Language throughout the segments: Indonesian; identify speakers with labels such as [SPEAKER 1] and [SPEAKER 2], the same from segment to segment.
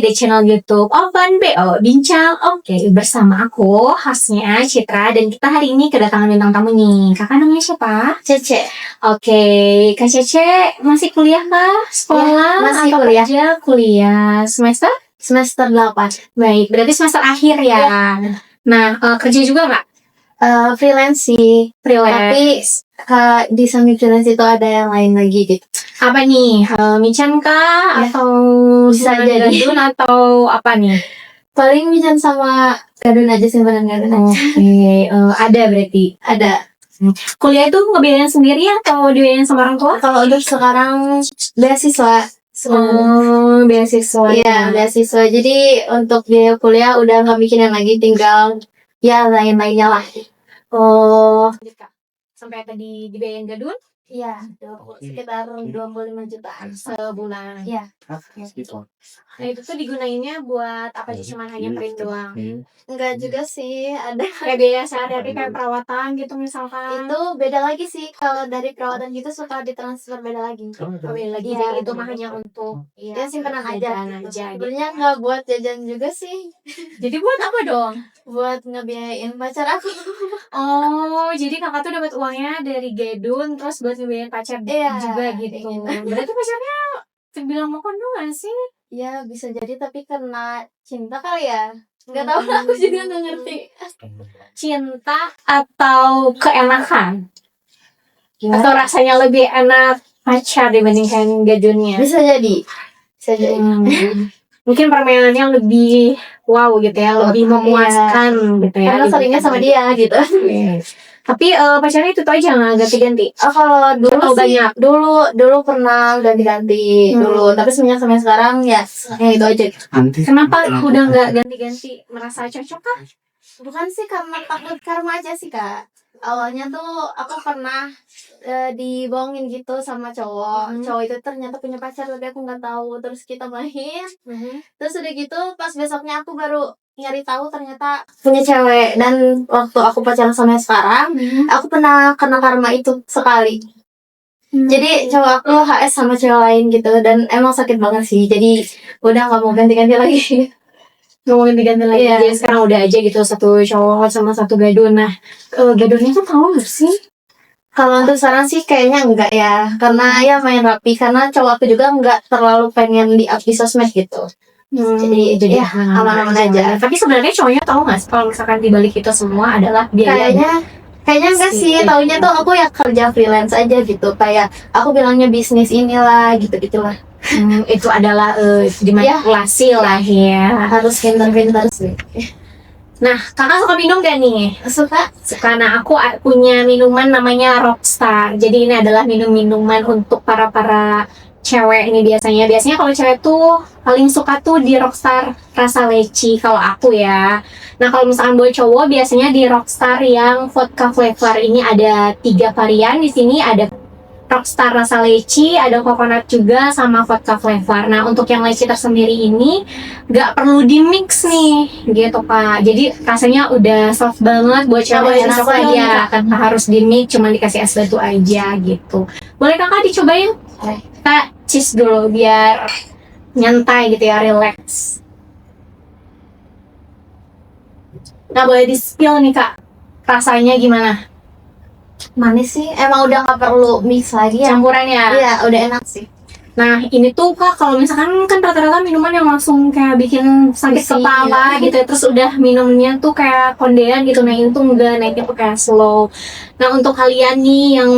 [SPEAKER 1] di channel YouTube Open BO Bincang Oke bersama aku, hostnya Citra, dan kita hari ini kedatangan bintang tamu nih. Kakak namanya siapa?
[SPEAKER 2] Cece.
[SPEAKER 1] Oke, Kak Cece masih kuliah kah? Sekolah?
[SPEAKER 2] Ya, masih
[SPEAKER 1] atau
[SPEAKER 2] kuliah.
[SPEAKER 1] kerja? Kuliah semester?
[SPEAKER 2] Semester 8.
[SPEAKER 1] Baik, berarti semester akhir ya. Nah, kerja juga nggak?
[SPEAKER 2] Freelance sih. Tapi di samping freelance itu ada yang lain lagi gitu.
[SPEAKER 1] Apa nih? Michan kah?
[SPEAKER 2] Ya.
[SPEAKER 1] Atau
[SPEAKER 2] Bisa
[SPEAKER 1] simpenan
[SPEAKER 2] jadi.
[SPEAKER 1] gadun atau apa nih?
[SPEAKER 2] Paling Mican sama gadun aja, simpanan gadun aja.
[SPEAKER 1] Oke, ada berarti.
[SPEAKER 2] Ada.
[SPEAKER 1] Kuliah itu ngebiayain sendiri atau dibiayain sama orang tua?
[SPEAKER 2] Kalau untuk sekarang beasiswa.
[SPEAKER 1] Oh, beasiswa.
[SPEAKER 2] Iya, beasiswa. Jadi untuk biaya kuliah udah nggak mikirin lagi, tinggal ya lain-lainnya lah.
[SPEAKER 1] Oh, sampai tadi dibiayain gadun
[SPEAKER 2] Iya, sekitar 25 jutaan
[SPEAKER 1] sebulan.
[SPEAKER 2] Iya.
[SPEAKER 1] Nah, itu tuh digunainnya buat apa sih? Cuman hanya print doang.
[SPEAKER 2] Enggak juga sih, ada.
[SPEAKER 1] Kayak biaya sehari-hari kayak perawatan gitu misalkan.
[SPEAKER 2] Itu beda lagi sih, kalau dari perawatan gitu suka ditransfer beda lagi.
[SPEAKER 1] Beda lagi.
[SPEAKER 2] Iya.
[SPEAKER 1] Jadi itu mah hanya untuk
[SPEAKER 2] Ya simpanan aja.
[SPEAKER 1] jajan aja.
[SPEAKER 2] Sebenarnya nggak buat jajan juga sih,
[SPEAKER 1] Jadi buat apa dong?
[SPEAKER 2] buat ngebiayain pacar aku.
[SPEAKER 1] Oh, jadi kakak tuh dapat uangnya dari gadun terus buat ngebiayain pacar
[SPEAKER 2] Iya,
[SPEAKER 1] juga gitu.
[SPEAKER 2] iya.
[SPEAKER 1] Berarti pacarnya terbilang mau kondom gak sih?
[SPEAKER 2] Ya bisa jadi, tapi karena cinta kali ya. Nggak tahu, aku juga nggak ngerti.
[SPEAKER 1] Cinta atau keenakan?
[SPEAKER 2] Gimana?
[SPEAKER 1] Atau rasanya lebih enak pacar dibandingkan gadunnya?
[SPEAKER 2] Bisa jadi.
[SPEAKER 1] Mungkin permainannya lebih wow gitu ya, lebih memuaskan gitu ya.
[SPEAKER 2] Karena seringnya sama dia gitu.
[SPEAKER 1] Tapi pacarnya itu tuh aja nggak ganti-ganti?
[SPEAKER 2] Kalau dulu
[SPEAKER 1] Atau
[SPEAKER 2] sih
[SPEAKER 1] banyak?
[SPEAKER 2] dulu pernah ganti-ganti dulu, tapi semenjak sampai sekarang ya itu aja.
[SPEAKER 1] Kenapa udah nggak ganti-ganti? Merasa cocok kah?
[SPEAKER 2] Bukan sih karena takut karma aja sih, Kak. Awalnya tuh aku pernah dibohongin gitu sama cowok. Cowok itu ternyata punya pacar tapi aku nggak tahu. Terus kita main. Terus udah gitu pas besoknya aku baru nyari tahu ternyata punya cewek. Dan waktu aku pacaran sama yang sekarang, aku pernah kena karma itu sekali. Jadi cowok aku HS sama cewek lain gitu, dan emang sakit banget sih. Jadi udah nggak mau ganti-ganti lagi.
[SPEAKER 1] Nggak mau ganti-ganti lagi.
[SPEAKER 2] Iya.
[SPEAKER 1] Jadi sekarang udah aja gitu, satu cowok sama satu gadun. Nah, gadunnya tuh tahu nggak sih?
[SPEAKER 2] Kalau untuk sekarang sih kayaknya enggak ya, karena ya main rapi. Karena cowok aku juga enggak terlalu pengen di-up di sosmed gitu. Jadi ya aman-aman aja.
[SPEAKER 1] Tapi sebenarnya cowoknya tahu nggak sih kalau misalkan dibalik itu semua adalah biaya?
[SPEAKER 2] Kayaknya enggak sih. Taunya tuh aku ya kerja freelance aja gitu. Kayak aku bilangnya bisnis inilah gitu-gitulah.
[SPEAKER 1] Itu adalah dimanipulasi lah ya.
[SPEAKER 2] Harus pintar-pintar sih.
[SPEAKER 1] Nah, kakak suka minum gak nih?
[SPEAKER 2] Suka.
[SPEAKER 1] Nah, aku punya minuman namanya Rockstar. Jadi ini adalah minuman untuk para cewek ini biasanya. Biasanya kalau cewek tuh paling suka tuh di Rockstar rasa leci kalau aku ya. Nah, kalau misalkan buat cowok biasanya di Rockstar yang vodka flavor ini ada 3 varian. Di sini ada Rockstar rasa leci, ada coconut juga, sama vodka flavor. Nah, untuk yang leci tersendiri ini nggak perlu di mix nih, gitu Kak. Jadi rasanya udah soft banget buat cewek yang cocok aja. Tanpa harus di mix, cuma dikasih es batu aja gitu. Boleh Kakak dicobain? Kita cheese dulu biar nyantai gitu ya, relax. Nah, boleh di-spill nih Kak, rasanya gimana?
[SPEAKER 2] Manis sih. Emang udah nggak perlu mix lagi ya.
[SPEAKER 1] Campurannya?
[SPEAKER 2] Iya, udah enak sih.
[SPEAKER 1] Nah, ini tuh Kak, kalau misalkan kan rata-rata minuman yang langsung kayak bikin sakit
[SPEAKER 2] Pusing,
[SPEAKER 1] kepala gitu ya, terus udah minumnya tuh kayak kondean gitu. Nah, itu enggak, naiknya tuh kayak slow. Nah, untuk kalian nih yang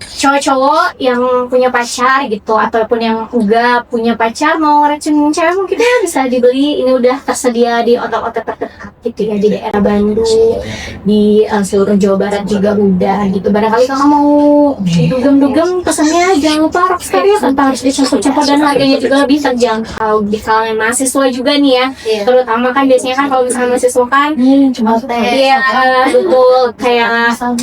[SPEAKER 1] cowok-cowok yang punya pacar gitu, ataupun yang enggak punya pacar mau racun cewek, mungkin ya bisa dibeli. Ini udah tersedia di outlet-outlet terdekat gitu ya, di daerah Bandung, di seluruh Jawa Barat juga udah gitu. Barangkali kakak mau dugem-dugem pesannya jangan lupa Rockstar ya, tanpa harus dicampur-campur, dan harganya juga lebih terjangkau di kalangan mahasiswa juga nih ya. Terutama kan biasanya kan kalau misalnya mahasiswa kan
[SPEAKER 2] Cuma teh.
[SPEAKER 1] iya betul, kayak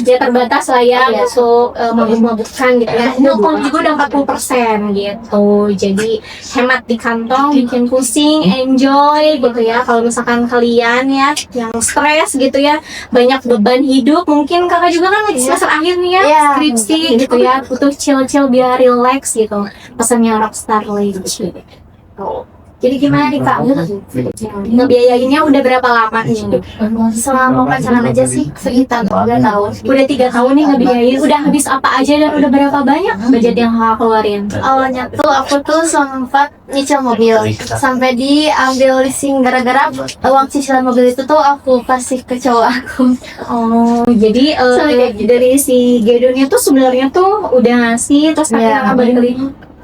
[SPEAKER 1] ya terbatas lah ya untuk mabuk-mabukan gitu ya. Nongkrong juga udah 40% gitu. Jadi hemat di kantong, bikin pusing, enjoy gitu ya. Kalau misalkan kalian ya yang stres gitu ya, banyak beban hidup, mungkin kakak juga kan lagi semester akhir nih ya, skripsi gitu ya, butuh chill-chill biar relax gitu. Pesannya Rockstar Leci. Jadi gimana nih Kak? Ngebiayainnya udah berapa lama nih?
[SPEAKER 2] Selama pacaran aja sih sekitar 3 tahun.
[SPEAKER 1] Udah 3 tahun nih ngebiayain. Udah habis apa aja dan udah berapa banyak budget yang Kakak keluarin?
[SPEAKER 2] Awalnya tuh aku tuh sempat nyicil mobil sampai diambil leasing gara-gara uang cicilan mobil itu tuh aku kasih ke cowok aku.
[SPEAKER 1] Oh, jadi dari si Gedonnya tuh sebenarnya tuh udah ngasih terus
[SPEAKER 2] Iya.
[SPEAKER 1] akhirnya balik lagi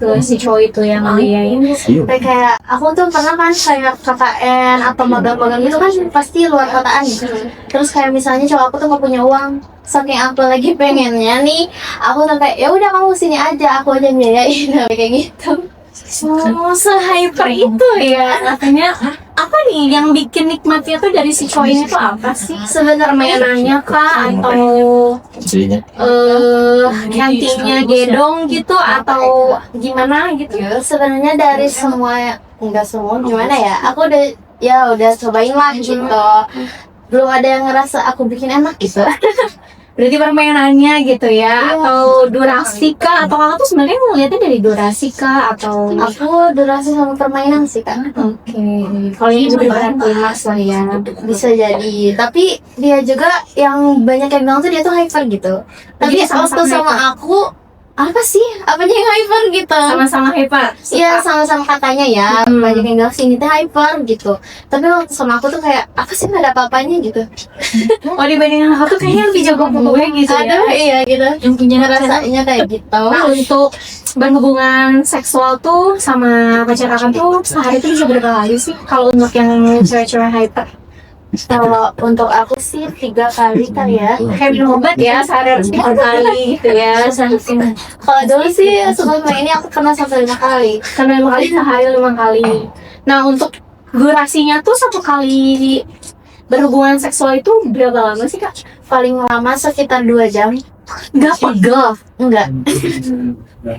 [SPEAKER 1] ke si cowok itu yang ngebiayain.
[SPEAKER 2] Kayak aku tuh pernah kan kayak KKN atau magang-magang gitu kan pasti luar kotaan gitu. Terus kayak misalnya cowok aku tuh gak punya uang, saking aku lagi pengennya nih, aku sampai ya udah kamu sini aja, aku aja yang biayain sampai kayak gitu.
[SPEAKER 1] Oh, se-hyper itu ya. Katanya apa nih yang bikin nikmatnya tuh dari si cowok ini tuh apa sih?
[SPEAKER 2] Sebenarnya
[SPEAKER 1] Permainannya kah atau gantinya gedong gitu atau gimana gitu?
[SPEAKER 2] sebenarnya dari semua enggak semua gimana ya, aku udah cobain lah gitu, belum ada yang ngerasa aku bikin enak gitu.
[SPEAKER 1] Berarti permainannya gitu ya, atau durasi kah? Atau kakak tuh sebenarnya ngeliatnya dari durasi kah? Atau
[SPEAKER 2] Aku durasi sama permainan sih kan.
[SPEAKER 1] oke, kalau ini beneran kelas lah ya.
[SPEAKER 2] Bisa jadi, tapi dia juga yang banyak yang bilang tuh dia tuh hyper gitu. Tapi
[SPEAKER 1] Jadi sama-sama
[SPEAKER 2] waktu sama aku apa sih? Apanya yang hyper gitu?
[SPEAKER 1] Sama-sama hebat.
[SPEAKER 2] Iya sama-sama katanya ya, banyak yang bilang sih ini tuh hyper gitu. Tapi waktu sama aku tuh kayak apa sih nggak ada apa-apanya gitu.
[SPEAKER 1] Oh, dibandingin aku tuh kayaknya lebih jago gue gitu ya.
[SPEAKER 2] Aduh iya gitu. Yang punya rasanya kayak gitu.
[SPEAKER 1] Nah, untuk berhubungan seksual tuh sama pacar kakak tuh sehari tuh bisa berapa kali sih? Kalau untuk yang cewek-cewek hyper?
[SPEAKER 2] Kalau untuk aku sih 3 kali kali ya.
[SPEAKER 1] Kayak minum obat ya, sehari harus 3 kali gitu ya.
[SPEAKER 2] Kalau dulu sih sebelum ini aku pernah sampai 5 kali.
[SPEAKER 1] Karena 5 kali sehari 5 kali. Nah, untuk durasinya tuh 1 kali berhubungan seksual itu berapa lama sih Kak?
[SPEAKER 2] Paling lama sekitar 2 jam.
[SPEAKER 1] Nggak pegel.
[SPEAKER 2] Enggak.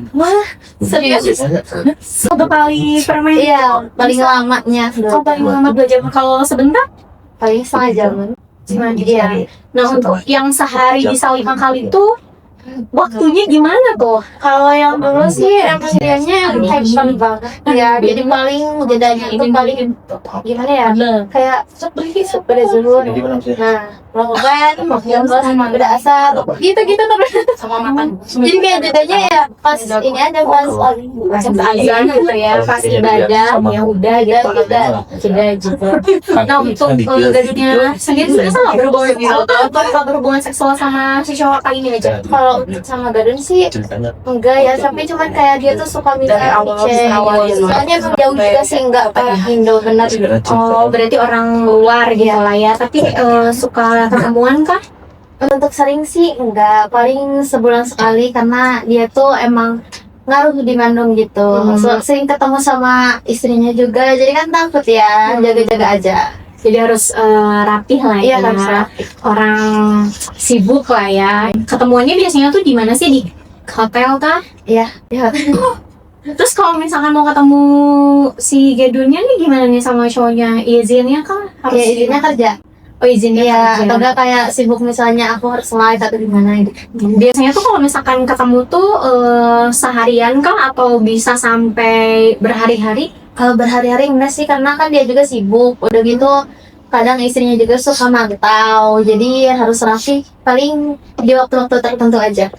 [SPEAKER 1] Wah, serius? 1 kali permain?
[SPEAKER 2] Iya, paling lamanya.
[SPEAKER 1] Oh, paling lama 2 jam. Kalau sebentar?
[SPEAKER 2] Paling setengah jam. Iya.
[SPEAKER 1] Nah, untuk yang sehari bisa 5 kali tuh waktunya gimana tuh?
[SPEAKER 2] Kalau yang dulu sih emang dianya hyper banget ya. Jadi paling jedanya itu paling gimana ya? Kayak pada zuhur. Nah, melakukan yang sama udah asar gitu-gitu terus.
[SPEAKER 1] Sama makan.
[SPEAKER 2] Jadi kayak jedanya ya pas ini ada pas
[SPEAKER 1] Azan gitu ya, pas ibadah ya udah gitu udah jeda gitu. Nah, untuk gadunya sendiri sebenarnya sama berhubungan berhubungan seksual sama si cowok kali ini aja.
[SPEAKER 2] kalau sama Gadun sih enggak ya, tapi cuman kayak dia tuh suka minta dicek gitu. Soalnya emang jauh juga sih, enggak kayak Indo bener.
[SPEAKER 1] Oh, berarti orang luar gitu lah ya. Tapi suka ketemuan kah?
[SPEAKER 2] Untuk sering sih enggak, paling sebulan sekali karena dia tuh emang ngaruh di Bandung gitu. Sering ketemu sama istrinya juga, jadi kan takut ya, jaga-jaga aja.
[SPEAKER 1] Jadi harus rapih lah
[SPEAKER 2] Iya,
[SPEAKER 1] ya.
[SPEAKER 2] harus rapi.
[SPEAKER 1] Orang sibuk lah ya. Ketemuannya biasanya tuh di mana sih? Di hotel kah?
[SPEAKER 2] Iya, iya.
[SPEAKER 1] Terus kalau misalkan mau ketemu si Gedunnya nih gimana nih sama cowoknya? Izinnya kan harus
[SPEAKER 2] Ya izinnya kerja.
[SPEAKER 1] Oh, izinnya
[SPEAKER 2] Iya,
[SPEAKER 1] kerja.
[SPEAKER 2] atau enggak kayak sibuk misalnya aku harus live atau gimana gitu.
[SPEAKER 1] Biasanya tuh kalau misalkan ketemu tuh seharian kah atau bisa sampai berhari-hari?
[SPEAKER 2] Kalau berhari-hari enggak sih, karena kan dia juga sibuk. Udah gitu kadang istrinya juga suka mantau, jadi harus rapi. Paling di waktu-waktu tertentu aja.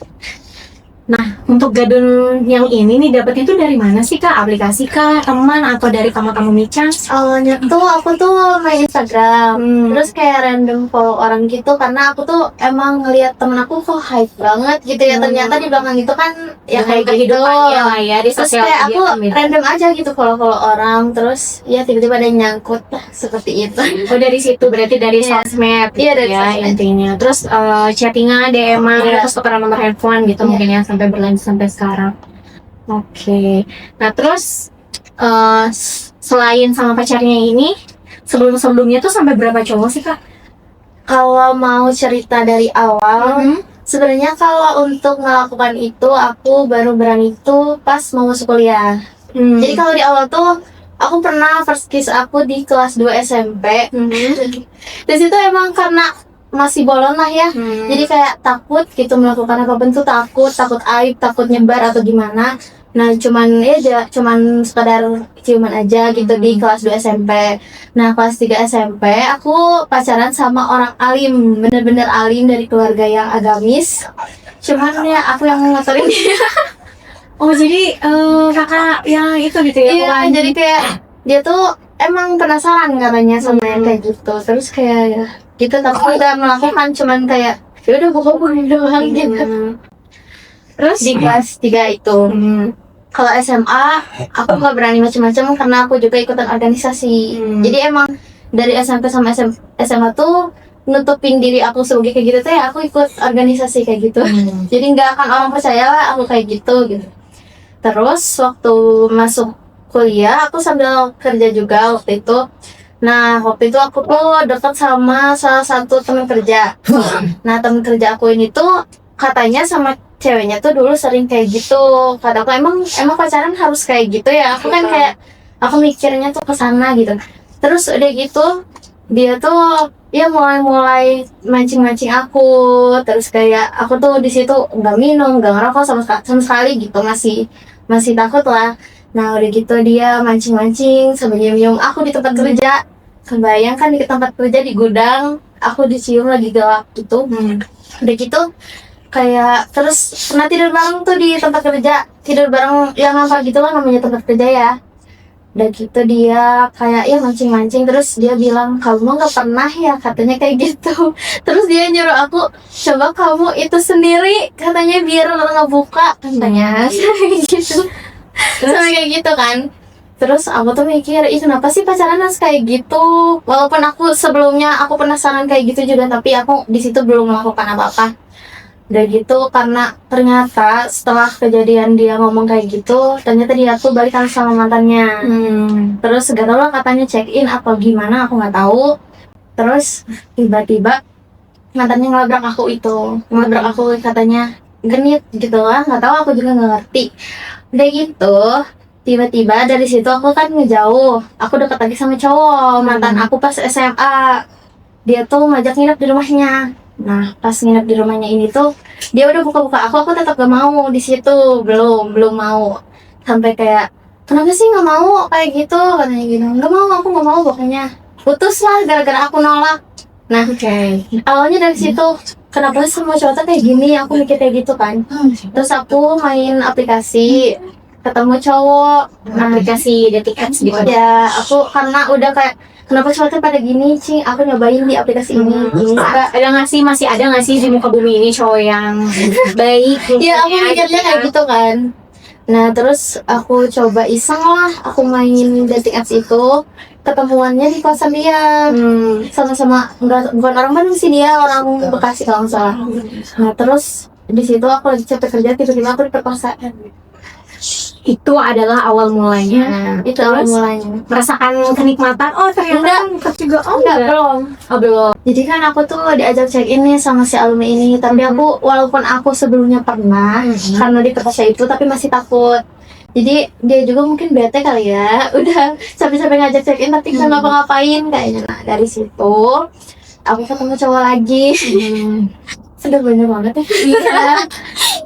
[SPEAKER 1] Nah, untuk Gadun yang ini nih dapetnya tuh dari mana sih Kak? Aplikasi kah? Teman atau dari kamu Mica?
[SPEAKER 2] Awalnya tuh aku tuh main Instagram, terus kayak random follow orang gitu, karena aku tuh emang ngeliat temen aku kok hype banget gitu ya. Ternyata di belakang itu kan ya kayak gitu.
[SPEAKER 1] kehidupannya lah ya di
[SPEAKER 2] Terus
[SPEAKER 1] sosial
[SPEAKER 2] kayak aku
[SPEAKER 1] media.
[SPEAKER 2] random aja gitu follow orang, terus ya tiba-tiba ada yang nyangkut lah seperti itu.
[SPEAKER 1] Oh, dari situ berarti dari
[SPEAKER 2] Iya.
[SPEAKER 1] sosmed
[SPEAKER 2] Iya,
[SPEAKER 1] gitu
[SPEAKER 2] dari
[SPEAKER 1] ya
[SPEAKER 2] sosmed.
[SPEAKER 1] intinya. Terus chattingan, DM-an,
[SPEAKER 2] Iya.
[SPEAKER 1] terus tukeran nomor handphone gitu
[SPEAKER 2] Iya.
[SPEAKER 1] mungkin ya sampai berlanjut sampai sekarang. Oke. Nah, terus selain sama pacarnya ini, sebelum-sebelumnya tuh sampai berapa cowok sih Kak?
[SPEAKER 2] Kalau mau cerita dari awal, sebenarnya kalau untuk melakukan itu aku baru berani itu pas mau masuk kuliah. Jadi kalau di awal tuh aku pernah first kiss aku di kelas 2 SMP. Di situ emang karena masih bolon lah ya. Jadi kayak takut gitu melakukan apapun tuh takut aib, takut nyebar atau gimana. Nah cuman sekadar ciuman aja gitu di kelas 2 SMP. Nah kelas 3 SMP aku pacaran sama orang alim, bener-bener alim dari keluarga yang agamis. Cuman ya aku yang ngotorin dia.
[SPEAKER 1] Oh jadi kakak yang itu gitu ya?
[SPEAKER 2] Iya, jadi kayak dia tuh emang penasaran katanya sama yang kayak gitu. Terus kayak ya, gitu tapi nggak melakukan, cuman kayak ya udah bohong doang gitu.
[SPEAKER 1] Terus
[SPEAKER 2] Di kelas 3 itu. Kalau SMA aku nggak berani macam-macam karena aku juga ikutan organisasi. Jadi emang dari SMP sama SMA tuh nutupin diri aku sebagai kayak gitu tuh ya aku ikut organisasi kayak gitu. Jadi nggak akan orang percaya lah aku kayak gitu. Terus waktu masuk kuliah aku sambil kerja juga waktu itu. Nah waktu itu aku tuh dekat sama salah satu teman kerja. Nah teman kerja aku ini tuh katanya sama ceweknya tuh dulu sering kayak gitu. Kata aku emang pacaran harus kayak gitu ya. Aku kan kayak aku mikirnya tuh kesana gitu. Terus udah gitu dia tuh ya mulai mancing aku. Terus kayak aku tuh di situ nggak minum, nggak ngerokok sama sekali gitu, masih takut lah. Nah udah gitu dia mancing sambil nyium aku di tempat kerja. Kebayang kan di tempat kerja di gudang aku dicium lagi galak gitu. Udah gitu kayak terus pernah tidur bareng tuh di tempat kerja, tidur bareng yang apa gitu lah namanya tempat kerja ya. Udah gitu dia kayak ya mancing terus dia bilang kamu nggak pernah ya katanya kayak gitu. Terus dia nyuruh aku coba kamu itu sendiri katanya biar ngebuka katanya gitu. Sama kayak gitu kan. Terus aku tuh mikir, ih kenapa sih pacaran harus kayak gitu? Walaupun aku sebelumnya aku penasaran kayak gitu juga, tapi aku di situ belum melakukan apa-apa. Udah gitu karena ternyata setelah kejadian dia ngomong kayak gitu, ternyata dia tuh balikan sama mantannya. Terus gak tau lah katanya check in atau gimana aku nggak tahu. Terus tiba-tiba mantannya ngelabrak aku katanya genit gitu lah, nggak tahu aku juga nggak ngerti. Udah gitu tiba-tiba dari situ aku kan ngejauh, aku deket lagi sama cowok mantan aku pas SMA. Dia tuh ngajak nginep di rumahnya. Nah pas nginep di rumahnya ini tuh dia udah buka-buka aku tetap gak mau di situ, belum mau. Sampai kayak kenapa sih nggak mau kayak gitu katanya gitu. Nggak mau, aku nggak mau, pokoknya putus lah gara-gara aku nolak. Nah awalnya dari situ kenapa sih semua cowok tuh kayak gini, aku mikir kayak gitu kan. Terus aku main aplikasi ketemu cowok,
[SPEAKER 1] aplikasi dating apps gitu.
[SPEAKER 2] ya aku karena udah kayak kenapa cowoknya pada gini sih, aku nyobain di aplikasi ini.
[SPEAKER 1] Ada nggak sih, masih ada nggak sih di muka bumi ini cowok yang baik?
[SPEAKER 2] Iya aku mikirnya kayak gitu kan. Nah terus aku coba iseng lah, aku main dating apps itu, ketemuannya di kosan dia. Sama-sama bukan orang Bandung sih, dia orang Bekasi kalau nggak salah. Nah terus di situ aku lagi capek kerja, tiba-tiba aku diperkosa.
[SPEAKER 1] Itu adalah awal mulanya.
[SPEAKER 2] Itu awal mulanya.
[SPEAKER 1] Merasakan kenikmatan. Oh ternyata dekat juga.
[SPEAKER 2] Enggak, belum. Jadi kan aku tuh diajak check in nih sama si alumni ini, tapi aku walaupun aku sebelumnya pernah karena diperkosa itu, tapi masih takut. Jadi dia juga mungkin bete kali ya, udah sampai ngajak check in tapi nggak ngapa-ngapain kayaknya. Nah dari situ aku ketemu cowok lagi. Sudah banyak banget ya. Iya.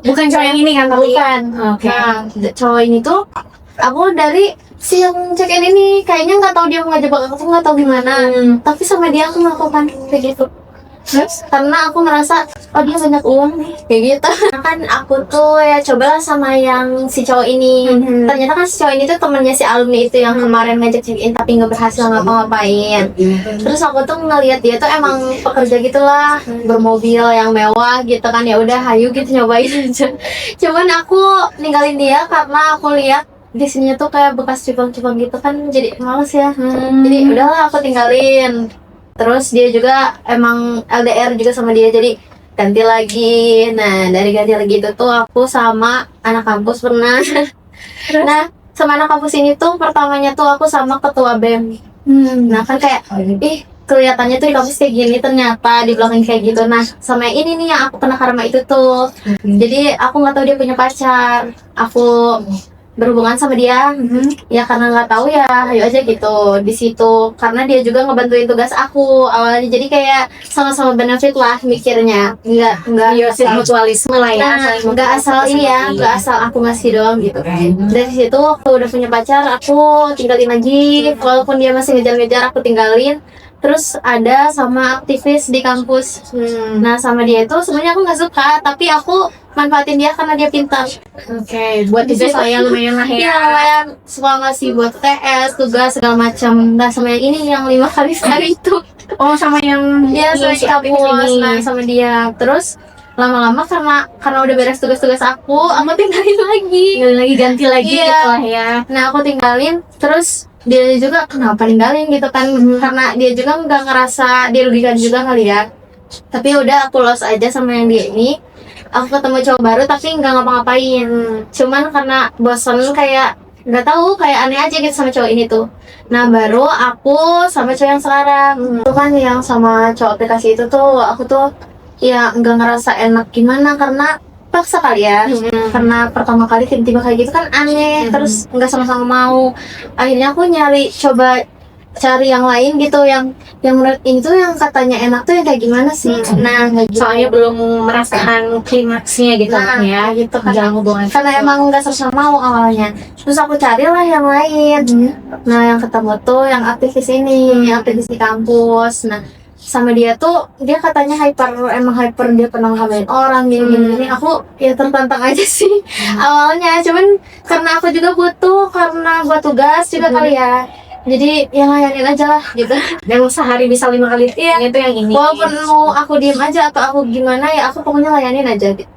[SPEAKER 1] Bukan cowok yang ini kan?
[SPEAKER 2] Bukan.
[SPEAKER 1] Oke.
[SPEAKER 2] Nah cowok ini tuh aku dari si yang check in ini kayaknya nggak tahu dia mau ngajak aku, nggak tahu gimana. Tapi sama dia aku melakukan kayak gitu. Terus karena aku ngerasa oh dia banyak uang nih kayak gitu. Nah, kan aku tuh ya cobalah sama yang si cowok ini. Ternyata kan si cowok ini tuh temennya si alumni itu yang kemarin ngajak check in tapi nggak berhasil ngapa-ngapain. Terus aku tuh ngeliat dia tuh emang pekerja gitulah, bermobil yang mewah gitu kan, ya udah hayu gitu nyobain aja. Cuman aku ninggalin dia karena aku lihat di sini tuh kayak bekas cupang-cupang gitu kan, jadi males ya. Jadi udahlah aku tinggalin. Terus dia juga emang LDR juga sama dia, jadi ganti lagi. Nah dari ganti lagi itu tuh aku sama anak kampus pernah. Nah sama anak kampus ini tuh pertamanya tuh aku sama ketua BEM. Nah kan kayak ih kelihatannya tuh di kampus kayak gini, ternyata di belakang kayak gitu. Nah sama ini nih yang aku pernah karma itu tuh. Jadi aku nggak tahu dia punya pacar. Aku berhubungan sama dia. Ya karena nggak tahu ya, ayo aja gitu di situ. Karena dia juga ngebantuin tugas aku awalnya, jadi kayak sama-sama benefit lah mikirnya. Nggak
[SPEAKER 1] Iya sih, mutualisme lah ya.
[SPEAKER 2] Nah,
[SPEAKER 1] saling
[SPEAKER 2] nggak asal ini ya, nggak asal aku ngasih doang gitu. Dari situ waktu udah punya pacar, aku tinggalin lagi. Walaupun dia masih ngejar-ngejar, aku tinggalin. Terus ada sama aktivis di kampus. Nah, sama dia itu sebenarnya aku nggak suka, tapi aku manfaatin dia karena dia pintar.
[SPEAKER 1] Oke, buat tugas saya lumayan lah
[SPEAKER 2] Iya,
[SPEAKER 1] ya.
[SPEAKER 2] lumayan suka ngasih buat TS, tugas segala macam. Nah, sama yang ini yang 5 kali sehari itu.
[SPEAKER 1] Oh, sama yang
[SPEAKER 2] Iya, sama
[SPEAKER 1] si
[SPEAKER 2] di
[SPEAKER 1] aktivis
[SPEAKER 2] kampus.
[SPEAKER 1] ini.
[SPEAKER 2] Nah, sama dia. Terus lama-lama karena udah beres tugas-tugas aku tinggalin lagi.
[SPEAKER 1] Tinggal lagi ganti lagi
[SPEAKER 2] Iya.
[SPEAKER 1] gitu lah ya.
[SPEAKER 2] Nah, aku tinggalin, terus dia juga kenapa ninggalin gitu kan, karena dia juga nggak ngerasa dirugikan juga kali ya. Tapi udah aku los aja sama yang dia ini. Aku ketemu cowok baru tapi nggak ngapa-ngapain, cuman karena bosan, kayak nggak tahu, kayak aneh aja gitu sama cowok ini tuh. Nah, baru aku sama cowok yang sekarang itu kan, yang sama cowok aplikasi itu tuh aku tuh ya nggak ngerasa enak gimana, karena paksa kali ya. Karena pertama kali tiba-tiba kayak gitu kan aneh, terus nggak sama-sama mau. Akhirnya aku coba cari yang lain gitu, yang menurut ini tuh yang katanya enak tuh yang kayak gimana sih. Nah, kayak gitu.
[SPEAKER 1] Soalnya belum merasakan klimaksnya gitu
[SPEAKER 2] Nah,
[SPEAKER 1] ya.
[SPEAKER 2] gitu kan.
[SPEAKER 1] Dalam hubungan.
[SPEAKER 2] Karena emang nggak sama mau awalnya. Terus aku carilah yang lain. Nah, yang ketemu tuh yang aktivis ini, yang aktivis di kampus. Nah, sama dia tuh, dia katanya emang hyper, dia pernah ngamain orang gini. Aku ya tertantang aja sih awalnya. Cuman karena aku juga butuh, karena buat tugas juga kali ya. Jadi ya layanin aja lah gitu.
[SPEAKER 1] Dan sehari bisa 5 kali.
[SPEAKER 2] Iya.
[SPEAKER 1] Itu yang ini.
[SPEAKER 2] Walaupun mau aku diem aja atau aku gimana ya, aku pokoknya layanin aja gitu.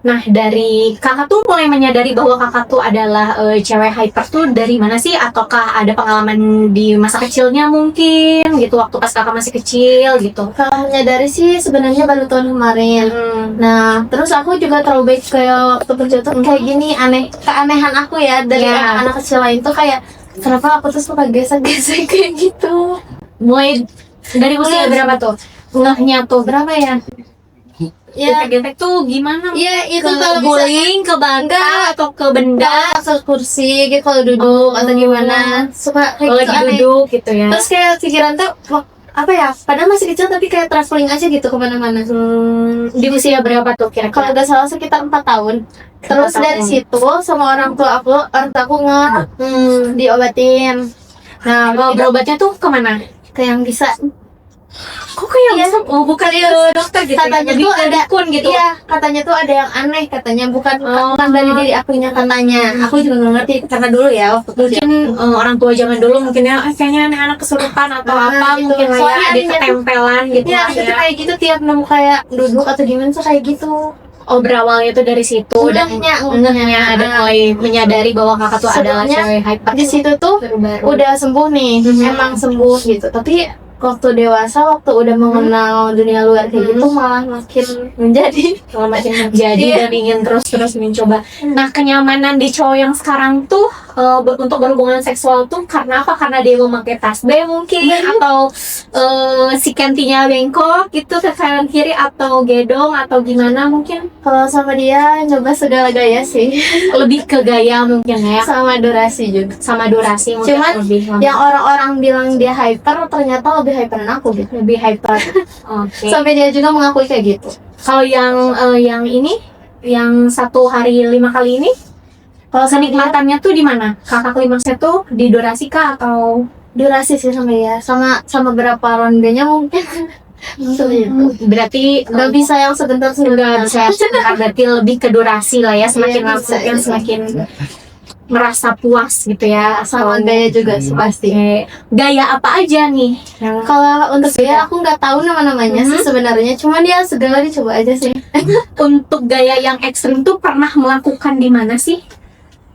[SPEAKER 1] Nah, dari kakak tuh mulai menyadari bahwa kakak tuh adalah cewek hyper tuh dari mana sih? Ataukah ada pengalaman di masa kecilnya mungkin gitu, waktu pas kakak masih kecil gitu?
[SPEAKER 2] Kalau menyadari sih sebenarnya baru tahun kemarin. Nah, terus aku juga terlalu baik kayak waktu kecil tuh kayak gini, keanehan aku ya dari
[SPEAKER 1] Iya.
[SPEAKER 2] anak-anak kecil lain tuh, kayak kenapa aku tuh suka gesek-gesek kayak gitu.
[SPEAKER 1] Mulai dari usia berapa tuh? Ngehnya tuh berapa ya?
[SPEAKER 2] Ya,
[SPEAKER 1] Getek-getek tuh gimana?
[SPEAKER 2] ya itu
[SPEAKER 1] Ke
[SPEAKER 2] kalau bisa
[SPEAKER 1] guling, ke bangka, atau ke benda?
[SPEAKER 2] ke kursi gitu kalau duduk atau gimana. Suka kayak
[SPEAKER 1] Kalau
[SPEAKER 2] gitu
[SPEAKER 1] lagi
[SPEAKER 2] aneh.
[SPEAKER 1] duduk gitu ya.
[SPEAKER 2] Terus kayak pikiran tuh wah, apa ya? Padahal masih kecil tapi kayak traveling aja gitu kemana-mana.
[SPEAKER 1] Di usia berapa tuh
[SPEAKER 2] Kalau
[SPEAKER 1] kira-kira?
[SPEAKER 2] nggak salah sekitar 4 tahun. Terus
[SPEAKER 1] 4
[SPEAKER 2] dari
[SPEAKER 1] tahun.
[SPEAKER 2] situ sama orang tua aku diobatin. Nah,
[SPEAKER 1] Kalau berobatnya tuh kemana?
[SPEAKER 2] ke yang bisa.
[SPEAKER 1] Kok kayak
[SPEAKER 2] Iya.
[SPEAKER 1] bisa? Oh, bukan ke dokter gitu.
[SPEAKER 2] Katanya
[SPEAKER 1] ya?
[SPEAKER 2] tuh
[SPEAKER 1] Lebih ke
[SPEAKER 2] ada
[SPEAKER 1] dukun gitu.
[SPEAKER 2] Iya, katanya tuh ada yang aneh, katanya bukan
[SPEAKER 1] Oh.
[SPEAKER 2] bukan dari diri akunya katanya. Aku juga nggak ngerti karena dulu ya waktu kecil.
[SPEAKER 1] Mungkin orang tua zaman dulu mungkin ya kayaknya anak-anak kesurupan atau
[SPEAKER 2] Nah,
[SPEAKER 1] apa
[SPEAKER 2] gitu.
[SPEAKER 1] mungkin lah ya,
[SPEAKER 2] Soalnya
[SPEAKER 1] ada
[SPEAKER 2] anehnya tuh-
[SPEAKER 1] ketempelan gitu
[SPEAKER 2] Ya,
[SPEAKER 1] lah
[SPEAKER 2] itu
[SPEAKER 1] ya.
[SPEAKER 2] kayak gitu tiap nemu kayak duduk atau gimana tuh kayak gitu.
[SPEAKER 1] Oh, berawalnya tuh dari situ dan ngehnya ada mulai menyadari bahwa kakak tuh adalah
[SPEAKER 2] Sebenarnya
[SPEAKER 1] cewek hyper
[SPEAKER 2] Di situ tuh
[SPEAKER 1] baru-baru.
[SPEAKER 2] udah sembuh nih, emang sembuh gitu. Tapi waktu dewasa, waktu udah mengenal dunia luar kayak gitu, malah makin menjadi.
[SPEAKER 1] kalau makin menjadi
[SPEAKER 2] Iya.
[SPEAKER 1] dan ingin terus mencoba. Nah, kenyamanan di cowok yang sekarang tuh untuk berhubungan seksual tuh karena apa? Karena dia memakai tas B mungkin atau si kantinya bengkok gitu ke kanan kiri atau gedong atau gimana mungkin
[SPEAKER 2] Kalau sama dia nyoba segala gaya sih,
[SPEAKER 1] lebih ke gaya mungkin ya
[SPEAKER 2] sama durasi juga.
[SPEAKER 1] sama durasi mungkin
[SPEAKER 2] Cuman
[SPEAKER 1] lebih lama.
[SPEAKER 2] Yang orang-orang bilang dia hyper, ternyata lebih hyperan aku gitu.
[SPEAKER 1] lebih hyper. Oke.
[SPEAKER 2] Sampai dia juga mengakui kayak gitu.
[SPEAKER 1] Kalau yang ini yang 1 hari 5 kali ini kalau kenikmatannya tuh di mana? Kakak klimaksnya tuh di durasi kah atau
[SPEAKER 2] Durasi sih sama dia, sama berapa rondenya mungkin.
[SPEAKER 1] berarti
[SPEAKER 2] Gak bisa yang sebentar
[SPEAKER 1] enggak bisa sebentar, berarti lebih ke durasi lah ya, semakin
[SPEAKER 2] Iya,
[SPEAKER 1] lama
[SPEAKER 2] bisa,
[SPEAKER 1] mungkin
[SPEAKER 2] iya.
[SPEAKER 1] semakin merasa puas gitu ya.
[SPEAKER 2] Sama
[SPEAKER 1] Atau-
[SPEAKER 2] gaya juga sih pasti.
[SPEAKER 1] Oke. Gaya apa aja nih yang
[SPEAKER 2] Kalau untuk gaya aku nggak tahu nama-namanya sih sebenarnya, cuman dia segala dicoba aja sih.
[SPEAKER 1] untuk gaya yang ekstrim tuh pernah melakukan di mana sih?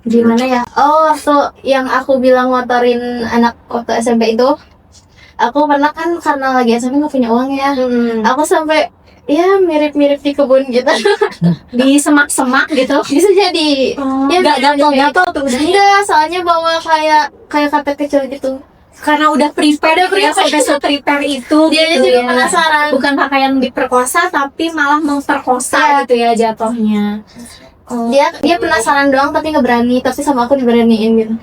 [SPEAKER 2] Gimana ya? Oh, waktu yang aku bilang motorin anak waktu SMP itu, aku pernah kan karena lagi SMP nggak punya uang ya, aku sampai ya mirip-mirip di kebun gitu.
[SPEAKER 1] Di semak-semak gitu.
[SPEAKER 2] Bisa jadi. Ya,
[SPEAKER 1] Nggak
[SPEAKER 2] mirip-mirip
[SPEAKER 1] gatel-gatel tuh udah.
[SPEAKER 2] Enggak, soalnya bawa kayak karpet kecil gitu.
[SPEAKER 1] Karena udah prepare ya, sampai se-prepare itu
[SPEAKER 2] Dia
[SPEAKER 1] gitu
[SPEAKER 2] juga
[SPEAKER 1] ya.
[SPEAKER 2] penasaran.
[SPEAKER 1] Bukan kakak yang diperkosa tapi malah memperkosa
[SPEAKER 2] Iya.
[SPEAKER 1] gitu ya jatuhnya.
[SPEAKER 2] Dia penasaran doang tapi nggak berani, tapi sama aku diberaniin gitu.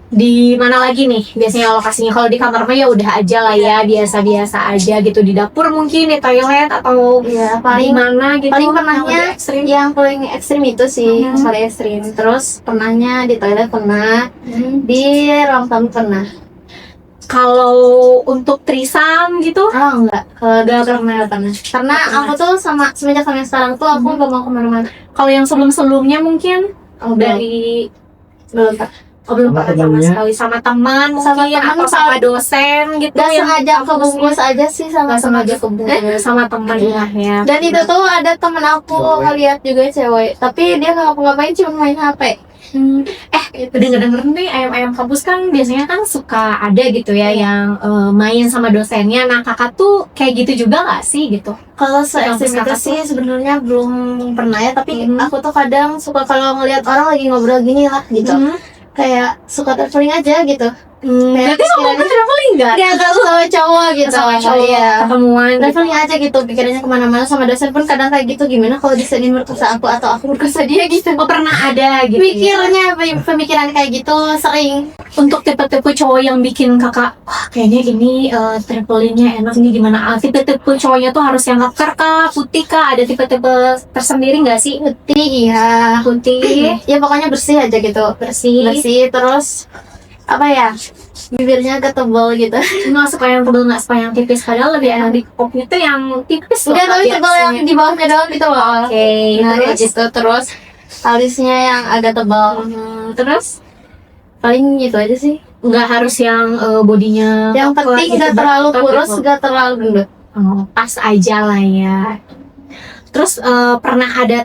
[SPEAKER 1] Di mana lagi nih biasanya lokasinya? Kalau di kamar mah ya udah aja lah ya, biasa-biasa aja gitu. Di dapur mungkin, di toilet atau
[SPEAKER 2] Iya,
[SPEAKER 1] di mana gitu.
[SPEAKER 2] paling
[SPEAKER 1] yang
[SPEAKER 2] pernahnya
[SPEAKER 1] lebih ekstrim.
[SPEAKER 2] yang paling ekstrim itu sih, paling ekstrim. Terus pernahnya di toilet pernah, di ruang tamu pernah.
[SPEAKER 1] Kalau untuk trisam gitu,
[SPEAKER 2] Enggak, nggak pernah. Karena aku tuh semenjak sama yang sekarang tuh aku nggak mau kemana-mana.
[SPEAKER 1] kalau yang sebelum-sebelumnya mungkin
[SPEAKER 2] Belum.
[SPEAKER 1] dari
[SPEAKER 2] Belum.
[SPEAKER 1] belum pernah sama sekali sama teman mungkin
[SPEAKER 2] Sama teman,
[SPEAKER 1] atau sama dosen gitu.
[SPEAKER 2] Gak
[SPEAKER 1] yang
[SPEAKER 2] sengaja
[SPEAKER 1] kampusnya.
[SPEAKER 2] kebungkus aja sih sama
[SPEAKER 1] Nggak sengaja kebungkus sama teman ya.
[SPEAKER 2] Dan itu tuh ada temen aku lihat juga cewek, tapi dia nggak ngapain, cuma main HP.
[SPEAKER 1] Denger-denger nih ayam-ayam kampus kan biasanya kan suka ada gitu ya yang main sama dosennya. Nah kakak tuh kayak gitu juga nggak sih gitu?
[SPEAKER 2] Kalau se-ekstrim itu sih sebenarnya belum pernah ya, tapi aku tuh kadang suka kalau ngelihat orang lagi ngobrol gini lah gitu, kayak suka traveling aja gitu.
[SPEAKER 1] Berarti kamu kan traveling nggak?
[SPEAKER 2] Dia nggak sama cowok gitu,
[SPEAKER 1] Sama cowok
[SPEAKER 2] iya.
[SPEAKER 1] ketemuan gitu.
[SPEAKER 2] Traveling aja gitu, pikirannya kemana-mana. Sama dosen pun kadang kayak gitu, gimana kalau dosen ini merkosa aku atau aku merkosa dia gitu.
[SPEAKER 1] Oh pernah ada gitu.
[SPEAKER 2] Mikirnya pemikiran kayak gitu sering.
[SPEAKER 1] Untuk tipe-tipe cowok yang bikin kakak, wah kayaknya ini travelingnya enak nih gimana? Tipe-tipe cowoknya tuh harus yang kekar kah, putih kah? Ada tipe-tipe tersendiri nggak sih?
[SPEAKER 2] Putih, iya.
[SPEAKER 1] Putih,
[SPEAKER 2] Ya pokoknya bersih aja gitu.
[SPEAKER 1] bersih.
[SPEAKER 2] Terus apa ya, bibirnya agak tebal gitu.
[SPEAKER 1] Nggak suka yang tebel, nggak suka yang tipis. Padahal lebih enak di kopnya tuh yang tipis.
[SPEAKER 2] Enggak, tapi
[SPEAKER 1] Kak,
[SPEAKER 2] tebal yang
[SPEAKER 1] biasanya.
[SPEAKER 2] di bawahnya doang gitu loh.
[SPEAKER 1] Oke,
[SPEAKER 2] Nah kayak
[SPEAKER 1] terus?
[SPEAKER 2] gitu. Terus alisnya yang agak tebal.
[SPEAKER 1] Terus?
[SPEAKER 2] Paling gitu aja sih.
[SPEAKER 1] Nggak harus yang bodinya
[SPEAKER 2] Yang
[SPEAKER 1] kekeh,
[SPEAKER 2] penting
[SPEAKER 1] gitu,
[SPEAKER 2] gak terlalu
[SPEAKER 1] berotot
[SPEAKER 2] kurus,
[SPEAKER 1] gitu.
[SPEAKER 2] gak terlalu gendut.
[SPEAKER 1] Oh, pas aja lah ya. Terus pernah ada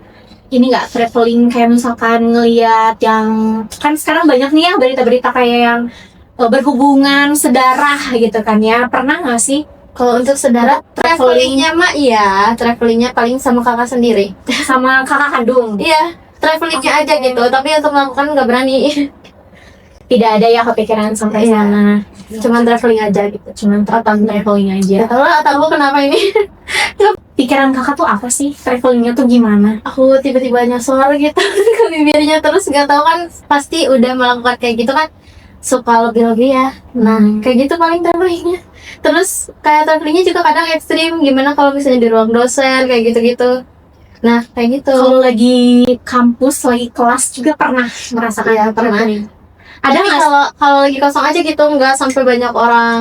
[SPEAKER 1] ini nggak traveling kayak misalkan ngeliat yang kan sekarang banyak nih ya berita-berita kayak yang berhubungan sedarah gitu kan ya, pernah nggak sih?
[SPEAKER 2] Kalau untuk saudara, travelingnya mah iya, travelingnya paling sama kakak sendiri.
[SPEAKER 1] Sama kakak kandung?
[SPEAKER 2] Iya, travelingnya aja gitu. Tapi untuk melakukan nggak berani.
[SPEAKER 1] Tidak ada ya kepikiran sampai
[SPEAKER 2] Iya.
[SPEAKER 1] sana.
[SPEAKER 2] Cuman traveling aja gitu.
[SPEAKER 1] Cuman traveling aja.
[SPEAKER 2] Kalau atau kenapa ini?
[SPEAKER 1] Pikiran kakak tuh apa sih? Travelingnya tuh gimana?
[SPEAKER 2] Aku tiba-tiba nyosor gitu ke bibirnya, terus nggak tahu kan, pasti udah melakukan kayak gitu kan suka lebih-lebih ya. Nah kayak gitu paling travelingnya. Terus kayak travelingnya juga kadang ekstrim, gimana kalau misalnya di ruang dosen kayak gitu-gitu. Nah kayak gitu.
[SPEAKER 1] Kalau lagi kampus, lagi kelas juga pernah merasakan
[SPEAKER 2] Iya, pernah.
[SPEAKER 1] traveling? Ada
[SPEAKER 2] Tapi
[SPEAKER 1] nggak
[SPEAKER 2] kalau lagi kosong aja gitu, nggak sampai banyak orang.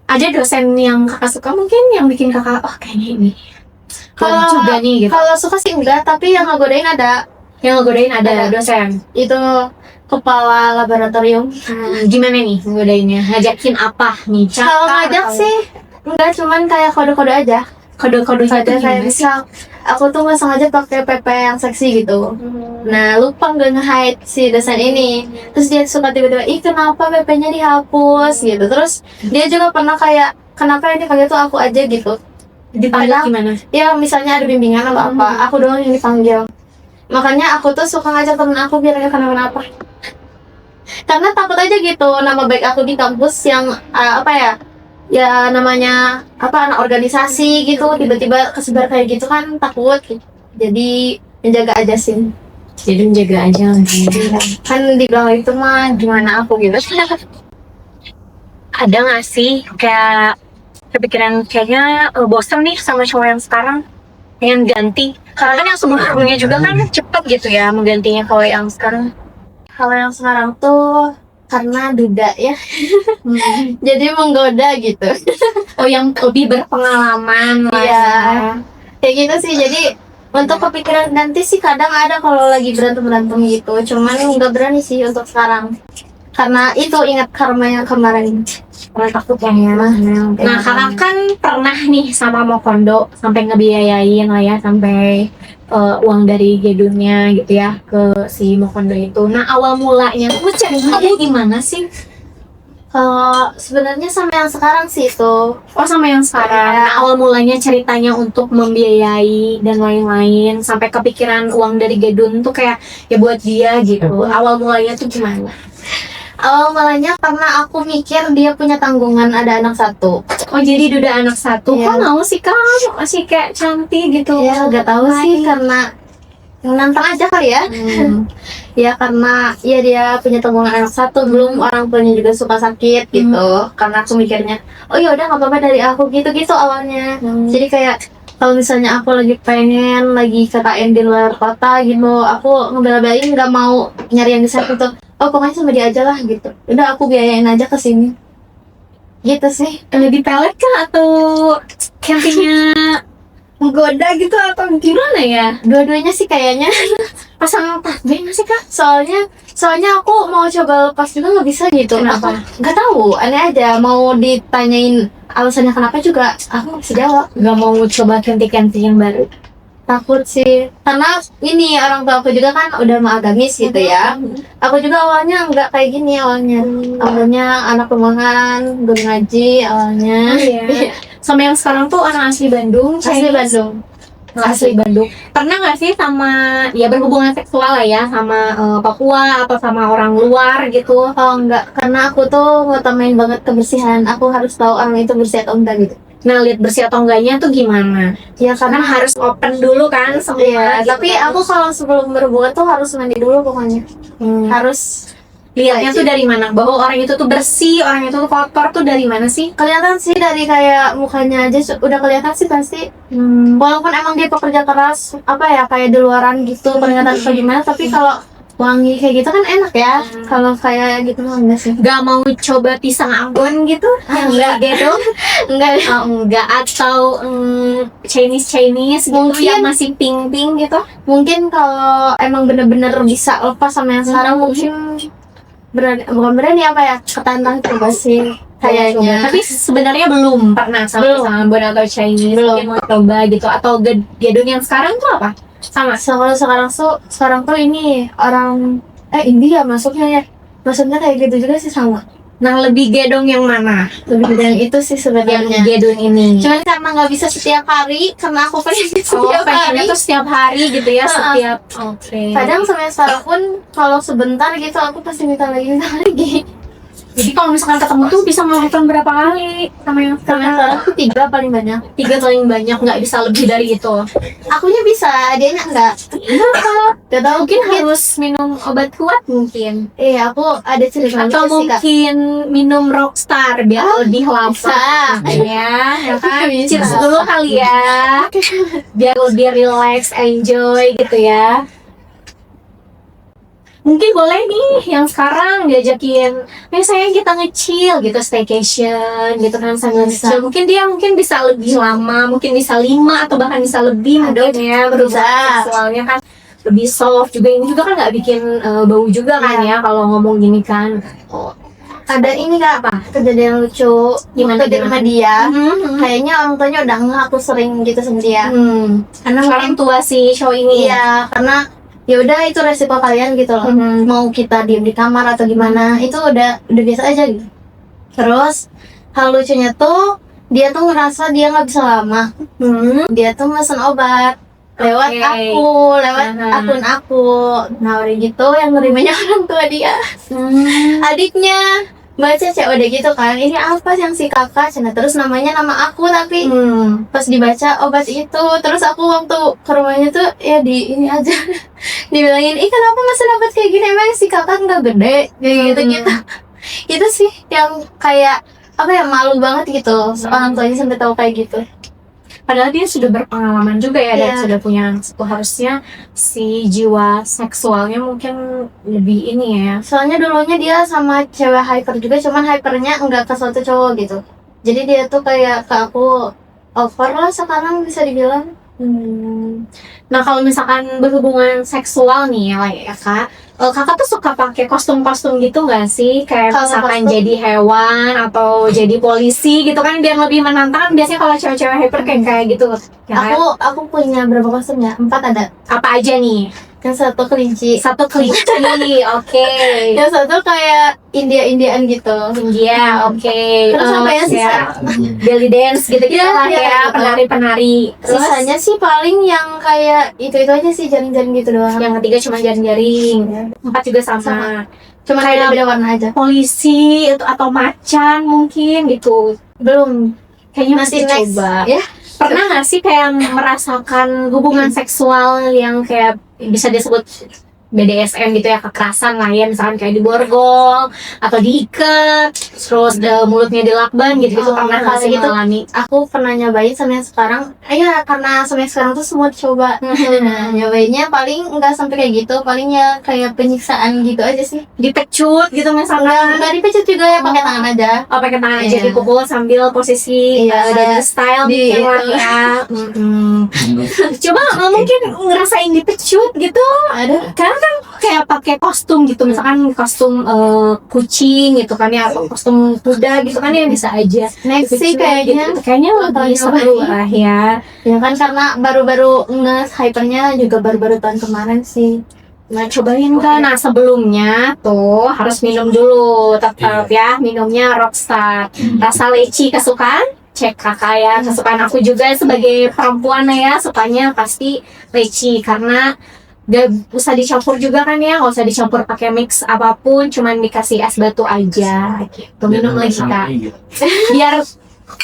[SPEAKER 1] ada dosen yang kakak suka mungkin yang bikin kakak kayaknya ini
[SPEAKER 2] Kalau
[SPEAKER 1] juga nih gitu?
[SPEAKER 2] kalau suka sih enggak, tapi yang ngegodain ada.
[SPEAKER 1] Yang ngegodain ada
[SPEAKER 2] Ada.
[SPEAKER 1] dosen.
[SPEAKER 2] Itu kepala laboratorium.
[SPEAKER 1] Gimana nih ngegodainnya? Ngajakin apa nih?
[SPEAKER 2] Kalau ngajak sih enggak, cuman kayak kode-kode aja.
[SPEAKER 1] Kode-kodenya tuh
[SPEAKER 2] Ada kayak
[SPEAKER 1] gimana sih?
[SPEAKER 2] misal aku tuh nggak sengaja pakai PP yang seksi gitu. Nah lupa nggak nge-hide si dosen ini. Terus dia suka tiba-tiba, ih kenapa PP-nya dihapus gitu. Terus dia juga pernah kayak, kenapa yang dipanggil tuh aku aja gitu.
[SPEAKER 1] Dipanggil
[SPEAKER 2] Padahal-
[SPEAKER 1] gimana?
[SPEAKER 2] Ya misalnya ada bimbingan atau apa, aku doang yang dipanggil. Makanya aku tuh suka ngajak temen aku biar gak kenapa-napa. Karena takut aja gitu nama baik aku di kampus yang apa ya, ya namanya apa, anak organisasi gitu, tiba-tiba kesebar kayak gitu kan takut. Jadi menjaga aja sih.
[SPEAKER 1] Jadi menjaga aja lagi.
[SPEAKER 2] Kan di belakang itu mah gimana aku gitu.
[SPEAKER 1] Ada nggak sih kayak kepikiran kayaknya bosan nih sama cowok yang sekarang, pengen ganti? Karena kan yang sebelumnya juga kan cepet gitu ya menggantinya kalau yang sekarang.
[SPEAKER 2] Kalau yang sekarang tuh karena duda ya, jadi menggoda gitu.
[SPEAKER 1] Oh yang lebih berpengalaman lah.
[SPEAKER 2] Iya. Kayak gitu sih. Jadi untuk kepikiran ganti sih kadang ada kalau lagi berantem gitu. Cuman nggak berani sih untuk sekarang. Karena itu ingat karma yang kemarin.
[SPEAKER 1] Karena takut ya. Nah kakak kan pernah nih sama Mokondo sampai ngebiayain lah ya, sampai uang dari gedungnya gitu ya ke si Mokondo itu. Nah awal mulanya tuh ceritanya gimana sih?
[SPEAKER 2] Kalau sebenarnya sama yang sekarang sih itu.
[SPEAKER 1] Oh sama yang sekarang.
[SPEAKER 2] Iya.
[SPEAKER 1] Nah, awal mulanya ceritanya untuk membiayai dan lain-lain sampai kepikiran uang dari gedung tuh kayak ya buat dia gitu. Awal mulanya tuh gimana?
[SPEAKER 2] Awal mulanya karena aku mikir dia punya tanggungan, ada anak satu.
[SPEAKER 1] Oh jadi udah anak satu.
[SPEAKER 2] Iya.
[SPEAKER 1] Kok mau sih kamu masih kayak cantik gitu?
[SPEAKER 2] Ya nggak tahu sih, karena yang nantang aja kali ya. Ya karena ya dia punya tanggungan anak satu, belum orang tuanya juga suka sakit gitu. Karena aku mikirnya, oh ya udah nggak apa-apa dari aku gitu awalnya. Jadi kayak kalau misalnya aku lagi pengen lagi KKN di luar kota gitu, aku ngebela-belain nggak mau nyari yang di sana tuh. Oh pokoknya sama dia aja lah gitu. Udah aku biayain aja ke sini. Gitu sih.
[SPEAKER 1] Lebih pelet kah atau campingnya menggoda gitu atau gimana ya?
[SPEAKER 2] Dua-duanya sih kayaknya.
[SPEAKER 1] Pasang tasbih nggak sih kak?
[SPEAKER 2] Soalnya aku mau coba lepas juga nggak bisa gitu.
[SPEAKER 1] Kenapa?
[SPEAKER 2] Aku nggak tahu, aneh aja. Mau ditanyain alasannya kenapa juga aku nggak bisa jawab.
[SPEAKER 1] Gak mau coba camping yang baru?
[SPEAKER 2] Takut sih, karena ini orang tua aku juga kan udah mau agamis gitu ya. Aku juga awalnya nggak kayak gini awalnya anak rumahan, guru ngaji awalnya.
[SPEAKER 1] Iya. Sama yang sekarang tuh anak asli Bandung,
[SPEAKER 2] Asli Bandung.
[SPEAKER 1] asli Bandung. Pernah nggak sih sama ya berhubungan seksual lah ya sama Papua atau sama orang luar gitu?
[SPEAKER 2] Oh enggak, karena aku tuh ngutamain banget kebersihan. Aku harus tahu orang itu bersih atau enggak gitu.
[SPEAKER 1] Nah, lihat bersih atau enggaknya tuh gimana?
[SPEAKER 2] Ya
[SPEAKER 1] Kan
[SPEAKER 2] karena
[SPEAKER 1] harus open dulu kan semua.
[SPEAKER 2] iya,
[SPEAKER 1] gitu
[SPEAKER 2] tapi
[SPEAKER 1] kan.
[SPEAKER 2] aku kalau sebelum berhubungan tuh harus mandi dulu pokoknya. Harus
[SPEAKER 1] lihatnya tuh dari mana? Bahwa orang itu tuh bersih, orang itu tuh kotor tuh dari mana sih?
[SPEAKER 2] kelihatan sih dari kayak mukanya aja udah kelihatan sih pasti. Walaupun emang dia pekerja keras, apa ya kayak di luaran gitu kelihatan atau gimana, tapi kalau wangi kayak gitu kan enak ya. Kalau kayak gitu mah enggak sih.
[SPEAKER 1] Gak mau coba pisang Ambon gitu? Yang enggak gitu?
[SPEAKER 2] Enggak.
[SPEAKER 1] Oh, enggak, atau Chinese gitu
[SPEAKER 2] Mungkin.
[SPEAKER 1] yang masih pink gitu?
[SPEAKER 2] Mungkin kalau emang bener-bener bisa lepas sama yang sekarang mungkin bukan berani apa ya, ketantang coba sih kayaknya.
[SPEAKER 1] Tapi sebenarnya belum pernah sama
[SPEAKER 2] Belum.
[SPEAKER 1] pisang Ambon atau Chinese.
[SPEAKER 2] Belum.
[SPEAKER 1] Mungkin mau coba gitu. Atau gedung yang sekarang tuh apa? Sama.
[SPEAKER 2] Kalau sekarang tuh ini orang India masuknya ya. Maksudnya kayak gitu juga sih sama.
[SPEAKER 1] Nah, lebih gedong yang mana?
[SPEAKER 2] Lebih dari itu sih
[SPEAKER 1] Yang
[SPEAKER 2] sebenarnya.
[SPEAKER 1] gedung ini.
[SPEAKER 2] Cuman karena nggak bisa setiap hari, karena aku pengen setiap
[SPEAKER 1] pengennya
[SPEAKER 2] hari.
[SPEAKER 1] tuh setiap hari gitu ya,
[SPEAKER 2] Heeh.
[SPEAKER 1] setiap. Oke.
[SPEAKER 2] Kadang semester pun kalau sebentar gitu aku pasti minta lagi.
[SPEAKER 1] Jadi kalau misalkan ketemu tuh bisa melakukan berapa kali sama yang
[SPEAKER 2] Sama sekarang tuh 3 paling banyak.
[SPEAKER 1] 3 paling banyak, nggak bisa lebih dari itu.
[SPEAKER 2] Akunya bisa, dianya enggak. Gak tau
[SPEAKER 1] Mungkin harus minum obat kuat mungkin.
[SPEAKER 2] aku ada cerita
[SPEAKER 1] Atau
[SPEAKER 2] lucu sih, Kak.
[SPEAKER 1] mungkin minum Rockstar biar lebih lama.
[SPEAKER 2] Bisa.
[SPEAKER 1] Ya kan?
[SPEAKER 2] Bisa.
[SPEAKER 1] Cheers dulu kali ya. Biar lebih relax, enjoy gitu ya. Mungkin boleh nih yang sekarang diajakin, misalnya kita nge-chill gitu, staycation gitu kan sambil
[SPEAKER 2] Bisa.
[SPEAKER 1] nge-chill. Mungkin bisa lebih lama, mungkin bisa 5 atau bahkan bisa lebih mungkin ya, berhubungan
[SPEAKER 2] Bisa.
[SPEAKER 1] seksualnya kan lebih soft juga. Ini juga kan nggak bikin bau juga kan ya kalau ngomong gini kan.
[SPEAKER 2] Ada ini Kak,
[SPEAKER 1] Apa?
[SPEAKER 2] kejadian lucu.
[SPEAKER 1] Gimana,
[SPEAKER 2] Waktu di
[SPEAKER 1] gimana?
[SPEAKER 2] rumah dia,
[SPEAKER 1] Hmm.
[SPEAKER 2] kayaknya orang tuanya udah nggak aku sering gitu sama dia. Karena
[SPEAKER 1] Orang
[SPEAKER 2] mungkin
[SPEAKER 1] tua si show ini.
[SPEAKER 2] iya, karena ya udah itu resiko kalian gitu loh. Mau kita diem di kamar atau gimana, itu udah biasa aja gitu. Terus hal lucunya tuh dia tuh ngerasa dia nggak bisa lama. Dia tuh mesen obat lewat
[SPEAKER 1] Oke.
[SPEAKER 2] aku, lewat akun aku. Nah udah gitu yang nerimanya orang tua dia, adiknya Mbak Cece udah gitu kan, ini apa yang si kakak cina, terus namanya nama aku tapi pas dibaca obat itu, terus aku waktu ke rumahnya tuh ya di ini aja dibilangin, kenapa mesen obat kayak gini, emang si kakak nggak gede kayak gitu. Itu sih yang kayak apa ya, malu banget gitu orang tuanya sampai tahu kayak gitu.
[SPEAKER 1] Padahal dia sudah berpengalaman juga ya, dan
[SPEAKER 2] Iya.
[SPEAKER 1] sudah punya harusnya si jiwa seksualnya mungkin lebih ini ya.
[SPEAKER 2] Soalnya dulunya dia sama cewek hyper juga, cuman hypernya enggak ke suatu cowok gitu. Jadi dia tuh kayak ke aku over lah sekarang bisa dibilang.
[SPEAKER 1] Nah, kalau misalkan berhubungan seksual nih ya kak, kakak tuh suka pakai kostum-kostum gitu nggak sih? Kayak
[SPEAKER 2] Kalau
[SPEAKER 1] misalkan
[SPEAKER 2] kostum-
[SPEAKER 1] jadi hewan atau jadi polisi gitu kan, biar lebih menantang. Biasanya kalau cewek-cewek hyper kayak gitu ya kan?
[SPEAKER 2] Aku punya berapa kostum ya? 4 ada.
[SPEAKER 1] Apa aja nih?
[SPEAKER 2] Yang satu kelinci,
[SPEAKER 1] Satu kelinci. Oke.
[SPEAKER 2] yang satu kayak India-Indiaan gitu.
[SPEAKER 1] India, oke.
[SPEAKER 2] Terus apa ya,
[SPEAKER 1] kayak belly dance gitu-gitu
[SPEAKER 2] Iya,
[SPEAKER 1] lah
[SPEAKER 2] iya,
[SPEAKER 1] ya,
[SPEAKER 2] gitu.
[SPEAKER 1] penari-penari. Terus
[SPEAKER 2] Sisanya sih paling yang kayak itu aja sih, jaring-jaring gitu doang.
[SPEAKER 1] yang ketiga cuma jaring-jaring. 4 juga sama.
[SPEAKER 2] Sama. Cuma
[SPEAKER 1] Kayak
[SPEAKER 2] beda warna aja.
[SPEAKER 1] polisi atau macan mungkin gitu.
[SPEAKER 2] Belum.
[SPEAKER 1] Kayaknya
[SPEAKER 2] Nanti
[SPEAKER 1] masih
[SPEAKER 2] next.
[SPEAKER 1] coba.
[SPEAKER 2] Ya.
[SPEAKER 1] Pernah nggak sih kayak merasakan hubungan seksual yang kayak bisa disebut BDSM gitu ya, kekerasan lah ya, misalkan kayak diborgol atau diikat, terus mulutnya dilakban gitu pernah nggak sih
[SPEAKER 2] itu
[SPEAKER 1] ngalami?
[SPEAKER 2] aku pernah nyobain sama yang sekarang. Ya karena sama yang sekarang tuh semua dicoba. Nah, nyobainnya paling nggak sampai kayak gitu, paling ya kayak penyiksaan gitu aja sih.
[SPEAKER 1] Dipecut gitu misalkan?
[SPEAKER 2] Nggak dipecut juga ya, pakai tangan aja.
[SPEAKER 1] Oh, pakai tangan aja,
[SPEAKER 2] Iya.
[SPEAKER 1] dipukul sambil posisi
[SPEAKER 2] Iya,
[SPEAKER 1] style
[SPEAKER 2] di
[SPEAKER 1] gitu lah
[SPEAKER 2] itu.
[SPEAKER 1] ya. Coba mungkin ngerasain dipecut gitu,
[SPEAKER 2] Ada.
[SPEAKER 1] karena kan kayak pakai kostum gitu, misalkan kostum kucing gitu kan ya, atau kostum kuda gitu kan ya, bisa aja
[SPEAKER 2] Next sih
[SPEAKER 1] dipecut
[SPEAKER 2] kayaknya.
[SPEAKER 1] gitu. Kayaknya lebih seru lah ya.
[SPEAKER 2] Ya kan karena baru-baru hypernya juga baru-baru tahun kemarin sih.
[SPEAKER 1] Nah, cobain kan. Nah, sebelumnya tuh harus minum dulu, tetap ya, minumnya Rockstar rasa leci. Kesukaan cek kakak ya, kesukaan aku juga sebagai perempuan ya, sukanya pasti leci, karena gak usah dicampur juga kan ya, nggak usah dicampur pakai mix apapun, cuman dikasih es batu aja gitu. Minum lagi kak, biar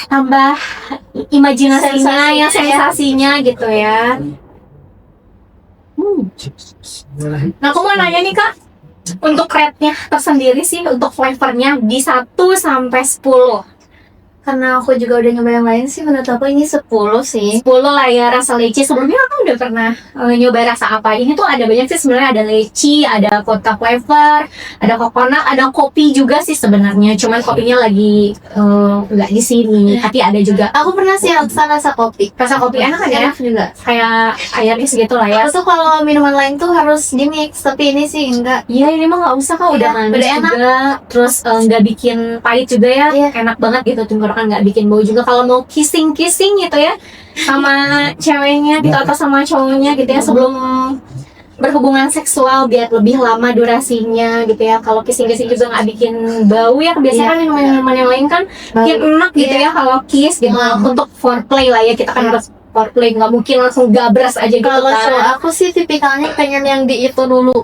[SPEAKER 1] tambah imajinasinya ya, sensasinya gitu ya. Nah, aku mau nanya nih kak, untuk rate-nya tersendiri sih, untuk flavornya di 1 sampai 10.
[SPEAKER 2] Karena aku juga udah nyoba yang lain sih, menurut aku ini 10 sih.
[SPEAKER 1] 10 lah ya rasa leci. Sebelumnya aku udah pernah nyoba rasa apa. Ini tuh ada banyak sih sebenarnya, ada leci, ada vodka flavor, ada coconut, ada kopi juga sih sebenarnya. Cuman kopinya lagi nggak di sini, tapi ada juga.
[SPEAKER 2] Aku pernah sih rasa kopi.
[SPEAKER 1] Rasa kopi enak kan ya?
[SPEAKER 2] Enak juga.
[SPEAKER 1] Kayak air es gitu lah ya.
[SPEAKER 2] Aku tuh kalau minuman lain tuh harus di mix, tapi ini sih enggak.
[SPEAKER 1] Iya, ini mah nggak usah kak, udah
[SPEAKER 2] Iya,
[SPEAKER 1] manis
[SPEAKER 2] udah enak.
[SPEAKER 1] juga. Terus nggak bikin pahit juga ya,
[SPEAKER 2] Iya.
[SPEAKER 1] enak banget gitu. Tenggorokan nggak bikin bau juga. Kalau mau kissing gitu ya sama ceweknya gitu atau sama cowoknya gitu ya, sebelum berhubungan seksual biar lebih lama durasinya gitu ya. Kalau kissing juga nggak bikin bau ya. Biasanya kan minuman yang lain kan bikin enak gitu ya kalau kiss gitu. Untuk foreplay lah ya, kita kan harus foreplay, nggak mungkin langsung gabras aja gitu
[SPEAKER 2] Kalau cowok
[SPEAKER 1] kan.
[SPEAKER 2] aku sih tipikalnya pengen yang di itu dulu.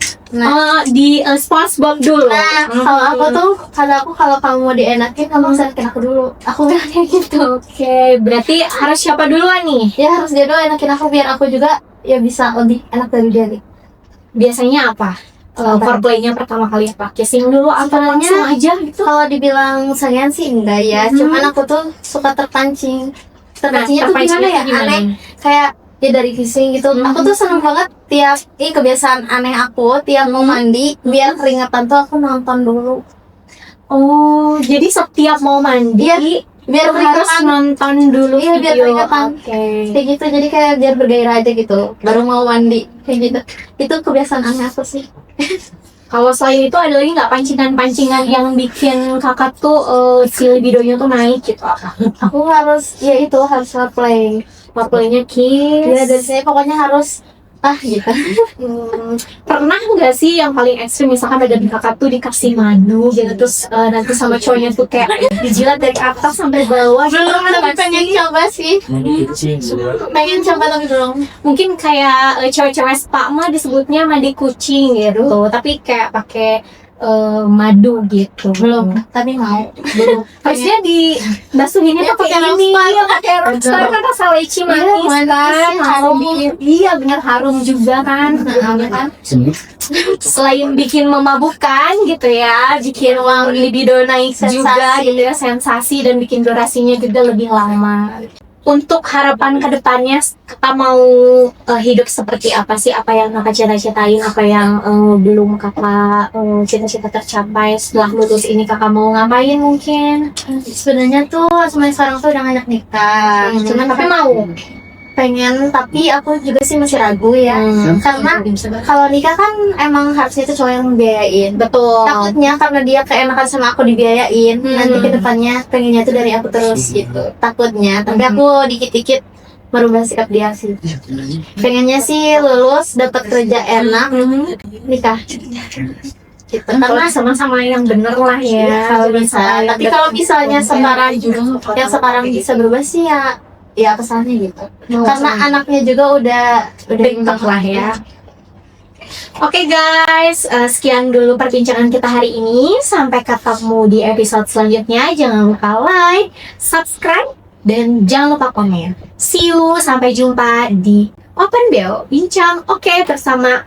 [SPEAKER 1] Di SpongeBob dulu.
[SPEAKER 2] Kalau aku tuh, kalau kamu mau dienakin, kamu harus enakin aku dulu. Aku bilang kayak gitu.
[SPEAKER 1] Oke, berarti harus siapa duluan nih?
[SPEAKER 2] Ya harus dia dulu enakin aku biar aku juga ya bisa lebih enak dari dia nih.
[SPEAKER 1] Biasanya apa? Foreplaynya pertama kali apa? Kissing dulu atau
[SPEAKER 2] Sebenarnya,
[SPEAKER 1] langsung aja gitu?
[SPEAKER 2] Kalau dibilang sayang sih enggak ya, cuman aku tuh suka terpancing. Terpancingnya tuh gimana ya? Aneh. Kayak ya dari kissing gitu. Aku tuh seneng banget tiap kebiasaan aneh aku tiap mau mandi, biar keringetan tuh aku nonton dulu.
[SPEAKER 1] Oh, jadi setiap mau mandi
[SPEAKER 2] Biar
[SPEAKER 1] harus
[SPEAKER 2] keringetan.
[SPEAKER 1] nonton dulu
[SPEAKER 2] Iya, biar
[SPEAKER 1] video.
[SPEAKER 2] keringetan.
[SPEAKER 1] Oke.
[SPEAKER 2] Kayak gitu, jadi kayak biar bergairah aja gitu. Baru mau mandi kayak gitu. Itu kebiasaan aneh aku sih.
[SPEAKER 1] Kalau selain itu ada lagi nggak pancingan-pancingan yang bikin kakak tuh si libidonya tuh naik gitu apa?
[SPEAKER 2] Aku harus harus foreplay.
[SPEAKER 1] Foreplaynya kiss.
[SPEAKER 2] Ya dari sini pokoknya harus gitu.
[SPEAKER 1] Pernah nggak sih yang paling ekstrim, misalkan ada kakak tuh dikasih madu gitu, terus nanti sama cowoknya tuh kayak dijilat dari atas sampai bawah gitu?
[SPEAKER 2] Belum, tapi pengen coba sih. Pengen coba tapi belum.
[SPEAKER 1] Mungkin kayak cewek-cewek spa mah disebutnya mandi kucing gitu, tapi kayak pakai madu gitu.
[SPEAKER 2] Belum, tapi mau.
[SPEAKER 1] Belum. Harusnya di basuhinnya
[SPEAKER 2] Ya,
[SPEAKER 1] tuh pakai
[SPEAKER 2] pakai
[SPEAKER 1] ini,
[SPEAKER 2] Rockstar.
[SPEAKER 1] ya pakai Rockstar kan rasa leci manis
[SPEAKER 2] manis,
[SPEAKER 1] kan,
[SPEAKER 2] harum.
[SPEAKER 1] Iya bener, harum juga kan. Kan? Selain bikin memabukkan gitu ya, bikin uang libido naik juga gitu ya, sensasi, dan bikin durasinya juga lebih lama. Untuk harapan kedepannya, kakak mau hidup seperti apa sih? Apa yang kakak cita-citain? Apa yang belum kakak cita-cita tercapai? Setelah lulus ini kakak mau ngapain mungkin?
[SPEAKER 2] Sebenarnya tuh semuanya sekarang tuh udah ngajak nikah. Cuman
[SPEAKER 1] tapi mau?
[SPEAKER 2] pengen, tapi aku juga sih masih ragu ya. Karena kalau nikah kan emang harusnya itu cowok yang membiayain.
[SPEAKER 1] Betul.
[SPEAKER 2] Takutnya karena dia keenakan sama aku dibiayain, nanti kedepannya pengennya tuh dari aku terus gitu. Takutnya, tapi aku dikit-dikit merubah sikap dia sih. Pengennya sih lulus, dapat kerja enak, nikah. Gitu.
[SPEAKER 1] Karena sama-sama yang bener lah ya.
[SPEAKER 2] Kalau bisa. Tapi kalau misalnya sekarang yang sekarang bisa berubah sih ya kesannya gitu. Karena anaknya juga udah
[SPEAKER 1] big lah ya. Oke guys, sekian dulu perbincangan kita hari ini. Sampai ketemu di episode selanjutnya. Jangan lupa like, subscribe, dan jangan lupa komen. See you, sampai jumpa di Open BO, bincang oke bersama